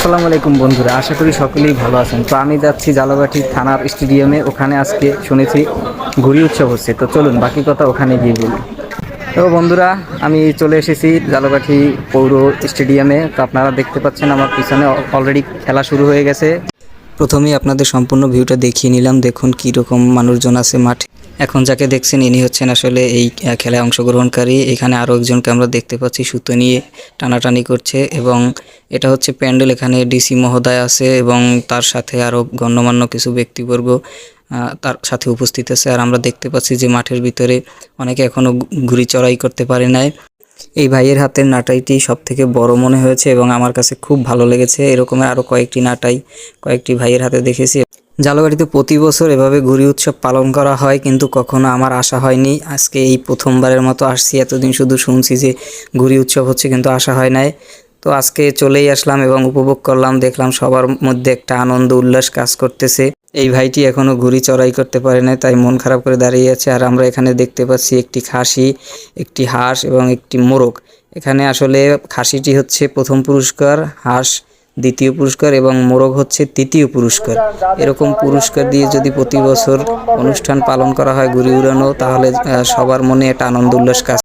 আসসালামু আলাইকুম বন্ধুরা, আশা করি সকলেই ভালো আছেন। তো আমি যাচ্ছি জালকাঠি থানার স্টেডিয়ামে। ওখানে আজকে শুনেছি ঘুড়ি উৎসব হচ্ছে, তো চলুন বাকি কথা ওখানে গিয়ে বলি। তো বন্ধুরা, আমি চলে এসেছি জালকাঠি পৌর স্টেডিয়ামে। তো আপনারা দেখতে পাচ্ছেন আমার পিছনে অলরেডি খেলা শুরু হয়ে গেছে। প্রথমেই আপনাদের সম্পূর্ণ ভিউটা দেখিয়ে নিলাম। দেখুন কীরকম মানুষজন আছে মাঠে। এখন যাকে দেখছেন ইনি হচ্ছেন আসলে এই খেলায় অংশগ্রহণকারী। এখানে আরও একজনকে আমরা দেখতে পাচ্ছি সুতো নিয়ে টানাটানি করছে, এবং এটা হচ্ছে প্যান্ডেল। এখানে ডিসি মহোদয় আছে এবং তার সাথে আরও গণ্যমান্য কিছু ব্যক্তিবর্গ তার সাথে উপস্থিত আছে। আর আমরা দেখতে পাচ্ছি যে মাঠের ভিতরে অনেকে এখনও ঘুড়ি চড়াই করতে পারে নাই। এই ভাইয়ের হাতের নাটাইটি সব থেকে বড় মনে হয়েছে এবং আমার কাছে খুব ভালো লেগেছে। এরকমের আরও কয়েকটি নাটাই কয়েকটি ভাইয়ের হাতে দেখেছি। জালকাঠিতে প্রতি বছর এভাবে ঘুড়ি উৎসব পালন করা হয়, কিন্তু কখনো আমার আসা হয়নি। আজকে এই প্রথমবারের মতো আসছি। এতদিন শুধু শুনছি যে ঘুড়ি উৎসব হচ্ছে, কিন্তু আসা হয় নাই। তো আজকে চলেই আসলাম এবং উপভোগ করলাম। দেখলাম সবার মধ্যে একটা আনন্দ উল্লাস কাজ করতেছে। এই ভাইটি এখনও ঘুড়ি চড়াই করতে পারে না, তাই মন খারাপ করে দাঁড়িয়ে আছে। আর আমরা এখানে দেখতে পাচ্ছি একটি খাসি, একটি হাঁস এবং একটি মোরগ। এখানে আসলে খাসিটি হচ্ছে প্রথম পুরস্কার, হাঁস দ্বিতীয় পুরস্কার এবং মোরগ হচ্ছে তৃতীয় পুরস্কার। এরকম পুরস্কার দিয়ে যদি প্রতি বছর অনুষ্ঠান পালন করা হয় ঘুড়ি উড়ানো, তাহলে সবার মনে একটা আনন্দ উল্লাস কাজ